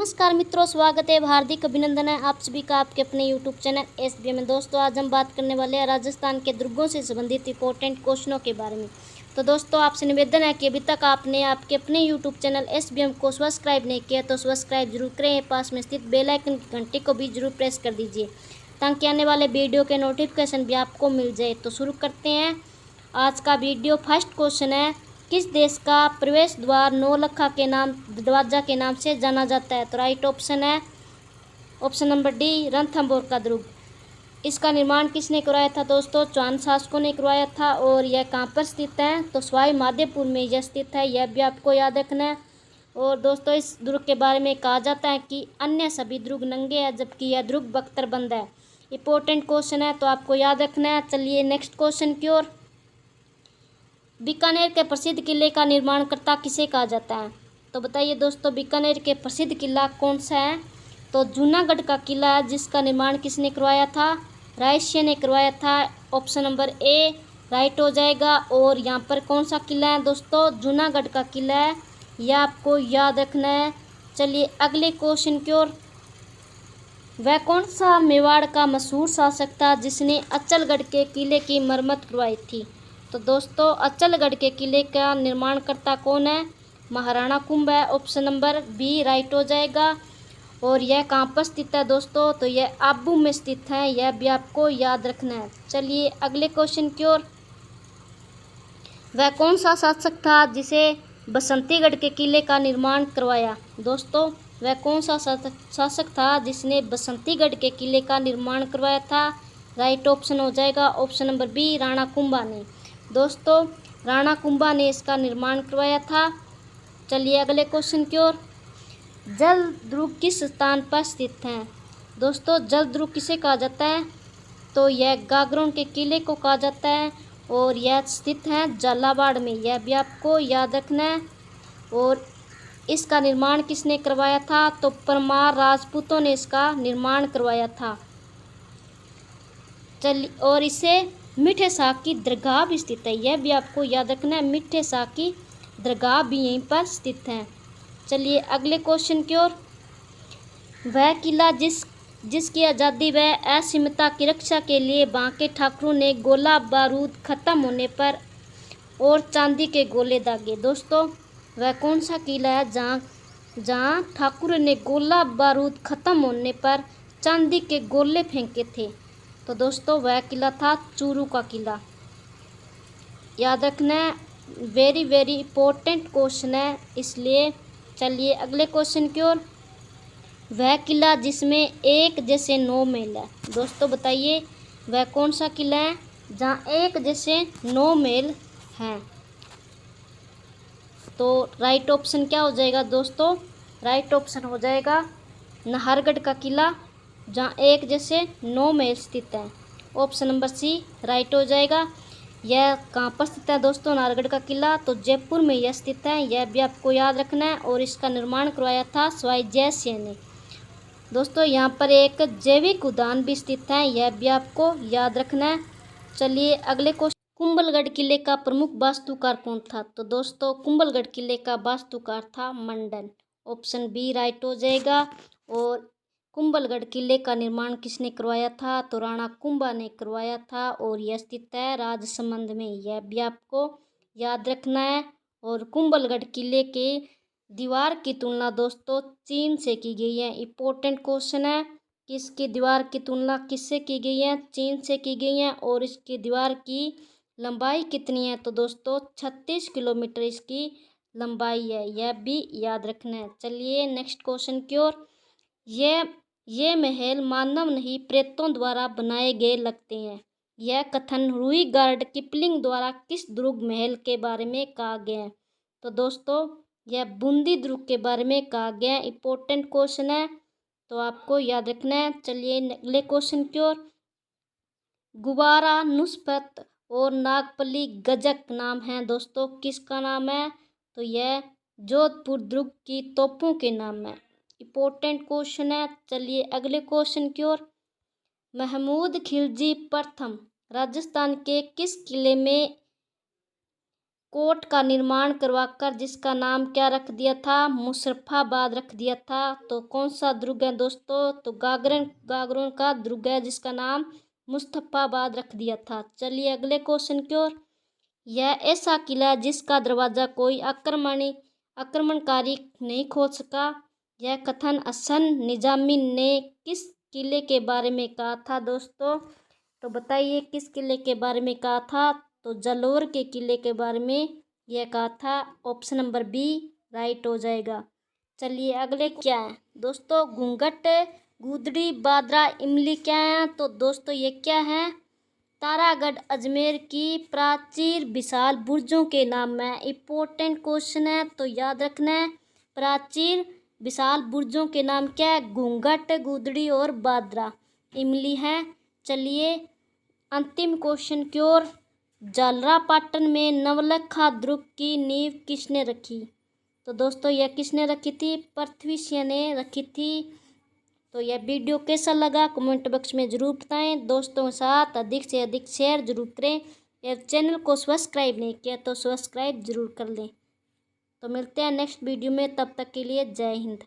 नमस्कार मित्रों, स्वागत है, हार्दिक अभिनंदन है आप सभी का आपके अपने यूट्यूब चैनल एसबीएम में। दोस्तों आज हम बात करने वाले हैं राजस्थान के दुर्गों से संबंधित इंपॉर्टेंट क्वेश्चनों के बारे में। तो दोस्तों आपसे निवेदन है कि अभी तक आपने आपके अपने यूट्यूब चैनल एसबीएम को सब्सक्राइब नहीं किया तो सब्सक्राइब जरूर करें। पास में स्थित बेल आइकन की घंटी को भी जरूर प्रेस कर दीजिए ताकि आने वाले वीडियो के नोटिफिकेशन भी आपको मिल जाए। तो शुरू करते हैं आज का वीडियो। फर्स्ट क्वेश्चन है, किस देश का प्रवेश द्वार नौलखा के नाम दरवाजा के नाम से जाना जाता है? तो राइट ऑप्शन है ऑप्शन नंबर डी, रणथंभौर का दुर्ग। इसका निर्माण किसने करवाया था? दोस्तों चौहान शासकों ने करवाया था। और यह कहाँ पर स्थित है? तो सवाई माधोपुर में यह स्थित है, यह भी आपको याद रखना है। और दोस्तों इस दुर्ग के बारे में कहा जाता है कि अन्य सभी दुर्ग नंगे हैं जबकि यह दुर्ग बख्तरबंद है। इंपॉर्टेंट क्वेश्चन है तो आपको याद रखना है। चलिए नेक्स्ट क्वेश्चन की ओर। बीकानेर के प्रसिद्ध किले का निर्माणकर्ता किसे कहा जाता है? तो बताइए दोस्तों, बीकानेर के प्रसिद्ध किला कौन सा है? तो जूनागढ़ का किला है, जिसका निर्माण किसने करवाया था? रायसिंह ने करवाया था। ऑप्शन नंबर ए राइट हो जाएगा। और यहाँ पर कौन सा किला है दोस्तों? जूनागढ़ का किला है, यह आपको याद रखना है। चलिए अगले क्वेश्चन की ओर। वह कौन सा मेवाड़ का मशहूर शासक था जिसने अचलगढ़ के किले की मरम्मत करवाई थी? तो दोस्तों अचलगढ़ के किले का निर्माणकर्ता कौन है? महाराणा कुंभ है। ऑप्शन नंबर बी राइट हो जाएगा। और यह कहाँ पर स्थित है दोस्तों? तो यह आबू में स्थित है, यह भी आपको याद रखना है। चलिए अगले क्वेश्चन की ओर। वह कौन सा शासक था जिसे बसंतीगढ़ के किले का निर्माण करवाया? दोस्तों वह कौन सा शासक था जिसने बसंतीगढ़ के किले का निर्माण करवाया था? राइट ऑप्शन हो जाएगा option number B, Rana Kumbha ने। दोस्तों राणा कुंभा ने इसका निर्माण करवाया था। चलिए अगले क्वेश्चन की ओर। जल दुर्ग किस स्थान पर स्थित है? दोस्तों जल दुर्ग किसे कहा जाता है? तो यह गागरोन के किले को कहा जाता है और यह स्थित है झालावाड़ में, यह भी आपको याद रखना है। और इसका निर्माण किसने करवाया था? तो परमार राजपूतों ने इसका निर्माण करवाया था। चलिए और इसे मीठे शाह की दरगाह भी स्थित है, यह भी आपको याद रखना है। मीठे शाह की दरगाह भी यहीं पर स्थित है। चलिए अगले क्वेश्चन की ओर। वह किला जिसकी आज़ादी व असीमता की रक्षा के लिए बांके ठाकुरों ने गोला बारूद खत्म होने पर और चांदी के गोले दागे? दोस्तों वह कौन सा किला है जहाँ ठाकुर ने गोला बारूद खत्म होने पर चांदी के गोले फेंके थे? तो दोस्तों वह किला था चूरू का किला, याद रखना है। वेरी वेरी इंपॉर्टेंट क्वेश्चन है इसलिए। चलिए अगले क्वेश्चन की ओर। वह किला जिसमें एक जैसे 9 महल है? दोस्तों बताइए वह कौन सा किला है जहाँ एक जैसे 9 महल हैं? तो राइट ऑप्शन क्या हो जाएगा दोस्तों? राइट ऑप्शन हो जाएगा नाहरगढ़ का किला, जहाँ एक जैसे 9 महल स्थित हैं। ऑप्शन नंबर सी राइट हो जाएगा। यह कहाँ पर स्थित है दोस्तों नाहरगढ़ का किला? तो जयपुर में यह स्थित है, यह भी आपको याद रखना है। और इसका निर्माण करवाया था सवाई जय सिंह ने। दोस्तों यहाँ पर एक जैविक उद्यान भी स्थित है, यह भी आपको याद रखना है। चलिए अगले क्वेश्चन। कुंभलगढ़ किले का प्रमुख वास्तुकार कौन था? तो दोस्तों कुंभलगढ़ किले का वास्तुकार था मंडन। ऑप्शन बी राइट हो जाएगा। और कुंभलगढ़ किले का निर्माण किसने करवाया था? तो राणा कुंभा ने करवाया था और यह स्थित है राजसमंद में, यह भी आपको याद रखना है। और कुंभलगढ़ किले के दीवार की तुलना दोस्तों चीन से की गई है। इंपॉर्टेंट क्वेश्चन है कि इसकी दीवार की तुलना किससे की गई है? चीन से की गई है। और इसकी दीवार की लंबाई कितनी है? तो दोस्तों 36 किलोमीटर इसकी लंबाई है, यह भी याद रखना है। चलिए नेक्स्ट क्वेश्चन की ओर। ये महल मानव नहीं प्रेतों द्वारा बनाए गए लगते हैं, यह कथन रुईगार्ड किपलिंग द्वारा किस दुर्ग महल के बारे में कहा गया है? तो दोस्तों यह बूंदी दुर्ग के बारे में कहा गया है। इंपॉर्टेंट क्वेश्चन है तो आपको याद रखना है। चलिए अगले क्वेश्चन की ओर। गुबारा, नुस्रत और नागपल्ली गजक नाम है दोस्तों, किसका नाम है? तो यह जोधपुर दुर्ग की तोपों के नाम है। इंपॉर्टेंट क्वेश्चन है। चलिए अगले क्वेश्चन की ओर। महमूद खिलजी प्रथम राजस्थान के किस किले में कोट का निर्माण करवाकर जिसका नाम क्या रख दिया था? मुजफ्फराबाद रख दिया था। तो कौन सा दुर्ग है दोस्तों? तो गागरों का दुर्ग है जिसका नाम मुजफ्फराबाद रख दिया था। चलिए अगले क्वेश्चन की ओर। यह ऐसा किला है जिसका दरवाजा कोई आक्रमणकारी नहीं खोल सका। यह कथन हसन निजामी ने किस किले के बारे में कहा था दोस्तों? तो बताइए किस किले के बारे में कहा था? तो जालौर के किले के बारे में यह कहा था। ऑप्शन नंबर बी राइट हो जाएगा। चलिए अगले क्या है दोस्तों? घूंघट, गुदड़ी, बादरा, इमली क्या है? तो दोस्तों ये क्या है? तारागढ़ अजमेर की प्राचीर विशाल बुर्जों के नाम है। इम्पोर्टेंट क्वेश्चन है तो याद रखना है। प्राचीर विशाल बुर्जों के नाम क्या है? घूंघट, गुदड़ी और बादरा। इमली है। चलिए अंतिम क्वेश्चन की ओर। झालरापाटन में नवलखा दुर्ग की नींव किसने रखी? तो दोस्तों यह किसने रखी थी? पृथ्वी सिंह ने रखी थी। तो यह वीडियो कैसा लगा कमेंट बॉक्स में ज़रूर बताएं। दोस्तों के साथ अधिक से अधिक शेयर जरूर करें। यह चैनल को सब्सक्राइब नहीं किया तो सब्सक्राइब जरूर कर लें। तो मिलते हैं नेक्स्ट वीडियो में, तब तक के लिए जय हिंद।